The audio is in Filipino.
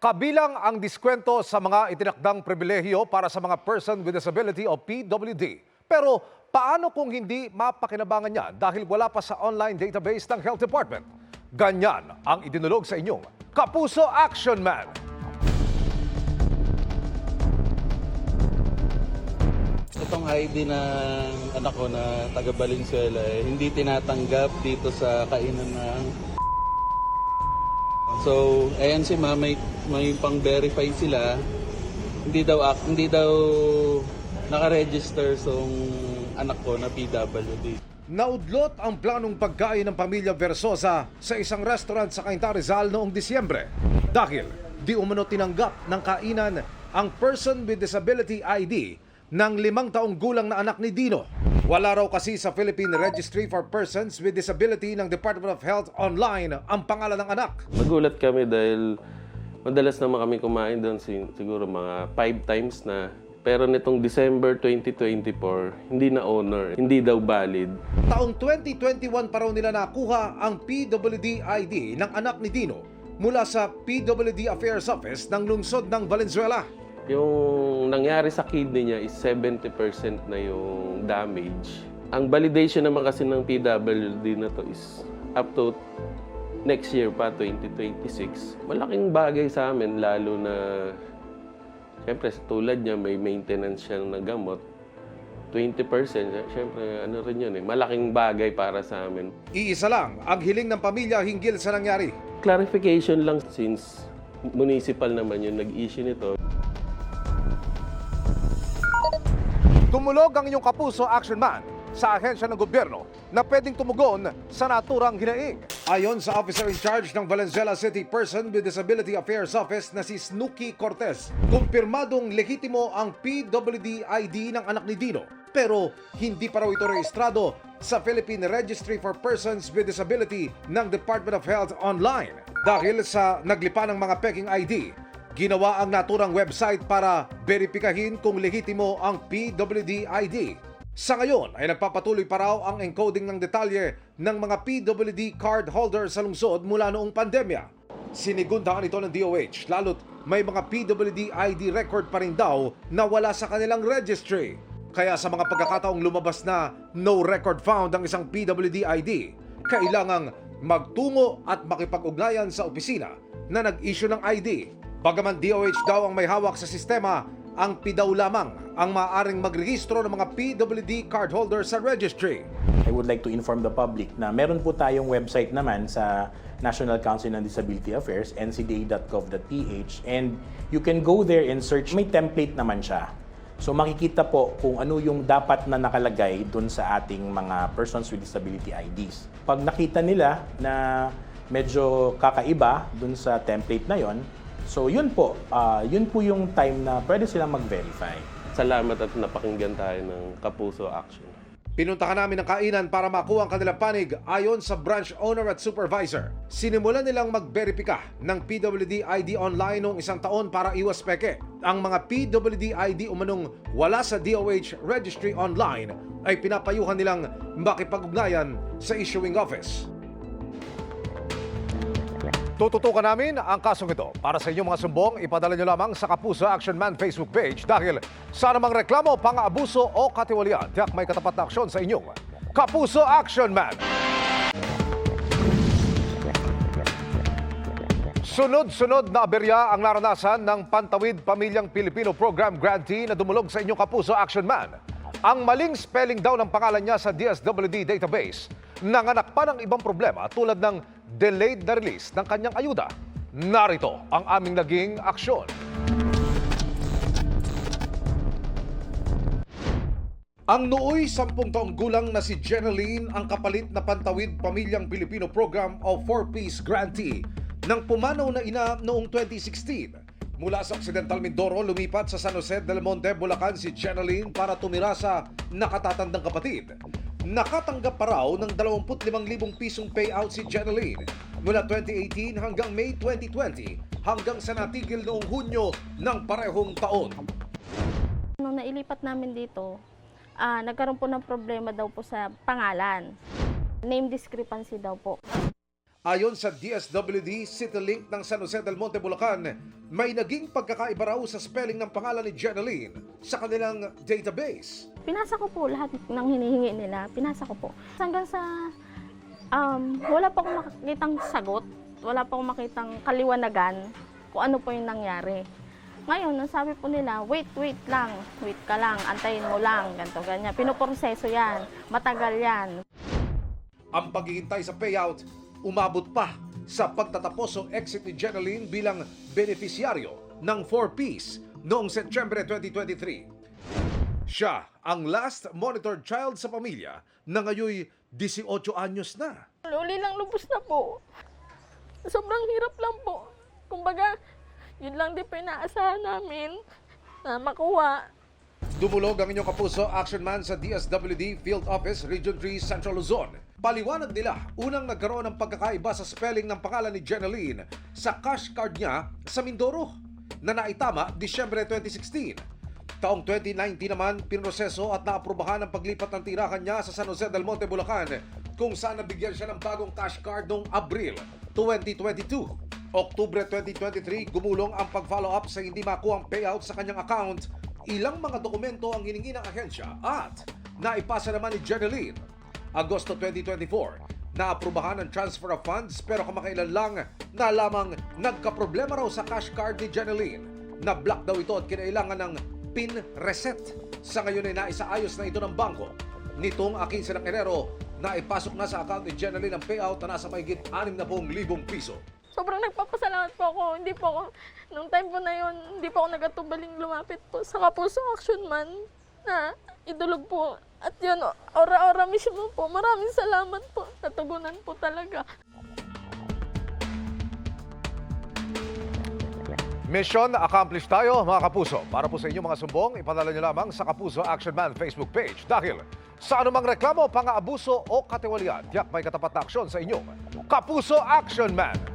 Kabilang ang diskwento sa mga itinakdang pribilehiyo para sa mga person with disability o PWD. Pero paano kung hindi mapakinabangan niya dahil wala pa sa online database ng Health Department? Ganyan ang idinulog sa inyong Kapuso Action Man. Itong ID ng anak ko na taga Valenzuela hindi tinatanggap dito sa kainan ng... So, ayan si ma'am, may pang-verify sila. Hindi daw naka-register song anak ko na PWD. Naudlot ang planong pagkain ng pamilya Versosa sa isang restaurant sa Cainta, Rizal noong Disyembre dahil di umano tinanggap ng kainan ang person with disability ID ng 5 taong gulang na anak ni Dino. Wala raw kasi sa Philippine Registry for Persons with Disability ng Department of Health online ang pangalan ng anak. Nagulat kami dahil madalas naman kami kumain doon siguro mga 5 times na. Pero nitong December 2024, hindi na honor, hindi daw valid. Taong 2021 pa raw nila nakuha ang PWD ID ng anak ni Dino mula sa PWD Affairs Office ng lungsod ng Valenzuela. Yung nangyari sa kidney niya is 70% na yung damage. Ang validation naman kasi ng PWD na to is up to next year pa, 2026. Malaking bagay sa amin, lalo na siyempre tulad niya may maintenance siya ng gamot. 20%, siyempre ano rin yun malaking bagay para sa amin. Iisa lang ang hiling ng pamilya hinggil sa nangyari. Clarification lang since municipal naman yung nag-issue nito. Tumulog ang inyong Kapuso Action Man sa ahensya ng gobyerno na pwedeng tumugon sa naturang hinaing. Ayon sa officer in charge ng Valenzuela City Person with Disability Affairs Office na si Snooki Cortez, kumpirmadong lehitimo ang PWD ID ng anak ni Dino. Pero hindi pa raw ito rehistrado sa Philippine Registry for Persons with Disability ng Department of Health online. Dahil sa naglipa ng mga peking ID, ginawa ang naturang website para beripikahin kung lehitimo ang PWD ID. Sa ngayon ay nagpapatuloy pa raw ang encoding ng detalye ng mga PWD card holder sa lungsod mula noong pandemya. Sinigundahan ito ng DOH lalo't may mga PWD ID record pa rin daw na wala sa kanilang registry. Kaya sa mga pagkakataong lumabas na no record found ang isang PWD ID, kailangang magtungo at makipag-ugnayan sa opisina na nag-issue ng ID. Bagaman DOH daw ang may hawak sa sistema, ang PDAW lamang ang maaaring magrehistro ng mga PWD cardholder sa registry. I would like to inform the public na meron po tayong website naman sa National Council on Disability Affairs, ncda.gov.ph, and you can go there and search. May template naman siya. So makikita po kung ano yung dapat na nakalagay dun sa ating mga persons with disability IDs. Pag nakita nila na medyo kakaiba dun sa template na yon, so yun po yung time na pwede silang mag-verify. Salamat at napakinggan tayo ng Kapuso Action. Pinuntahan namin ang kainan para makuha ang kanilang panig ayon sa branch owner at supervisor. Sinimulan nilang mag-verifika ng PWD ID online noong 1 taon para iwas peke. Ang mga PWD ID umanong wala sa DOH registry online ay pinapayuhan nilang makipag-ugnayan sa issuing office. Tututukan namin ang kasong ito. Para sa inyong mga sumbong, ipadala nyo lamang sa Kapuso Action Man Facebook page dahil sa namang reklamo, pang-abuso o katiwalian, tiyak may katapat na aksyon sa inyong Kapuso Action Man. Sunod-sunod na aberya ang naranasan ng Pantawid Pamilyang Pilipino Program grantee na dumulog sa inyong Kapuso Action Man. Ang maling spelling daw ng pangalan niya sa DSWD database, nanganak pa ng ibang problema tulad ng delayed na release ng kanyang ayuda. Narito ang aming naging aksyon. Ang nooy 10 taong gulang na si Jeneline ang kapalit na Pantawid Pamilyang Pilipino Program o 4-piece grantee nang pumanaw na ina noong 2016. Mula sa Occidental Mindoro, lumipat sa San Jose del Monte, Bulacan si Jeneline para tumira sa nakatatandang kapatid. Nakatanggap pa raw ng 25,000 pisong payout si Jeneline mula 2018 hanggang May 2020 hanggang sa natigil noong Hunyo ng parehong taon. Nung nailipat namin dito, nagkaroon po ng problema daw po sa pangalan. Name discrepancy daw po. Ayon sa DSWD City Link ng San Jose del Monte, Bulacan, may naging pagkakaiba raw sa spelling ng pangalan ni Jeneline sa kanilang database. Pinasa ko po lahat ng hinihingi nila. Pinasa ko po. Hanggang sa wala pa akong makikitang sagot. Wala pa akong makitang kaliwanagan kung ano po yung nangyari. Ngayon, sabi po nila, wait lang. Wait ka lang, antayin mo lang. Ganto, ganyan. Pinoproseso yan. Matagal yan. Ang paghihintay sa payout umabot pa sa pagtatapos o exit ni Jeneline bilang beneficiaryo ng 4Ps noong Setyembre 2023. Siya ang last monitored child sa pamilya na ngayoy 18 anyos na. Uli lang lubos na po. Sobrang hirap lang po. Kumbaga, yun lang din po inaasahan namin na makuha. Dumulog ang inyong kapuso action man sa DSWD Field Office Region 3 Central Luzon. Paliwanag nila, unang nagkaroon ng pagkakaiba sa spelling ng pangalan ni Jeneline sa cash card niya sa Mindoro na naitama Disyembre 2016. Taong 2019 naman, pinroseso at naaprubahan ang paglipat ng tirahan niya sa San Jose del Monte, Bulacan, kung saan nabigyan siya ng bagong cash card noong Abril 2022. Oktubre 2023, gumulong ang pag-follow up sa hindi makuhang payout sa kanyang account. Ilang mga dokumento ang hiningi ng ahensya at naipasa naman ni Jeneline. Agosto 2024, naaprubahan ang transfer of funds pero kamakailan lang na lamang nagkaproblema raw sa cash card ni Jeneline. Na-block daw ito at kinailangan ng PIN reset. Sa ngayon ay naisaayos na ito ng bangko. Nitong 15 ng Enero, naipasok na sa account ni Jeneline ang payout na nasa mahigit 60,000 piso. Sobrang nagpapasalamat po ako. Hindi po ako, nung time po na yun, hindi po ako nagatubaling lumapit po sa Kapuso Action Man na idulog po. At yun, ora-ora mismo po. Maraming salamat po. Natugunan po talaga. Mission accomplished tayo, mga kapuso. Para po sa inyong mga sumbong, ipadala nyo lamang sa Kapuso Action Man Facebook page. Dahil sa anumang reklamo, pang-aabuso o katiwalian, tiyak may katapat na aksyon sa inyong Kapuso Action Man.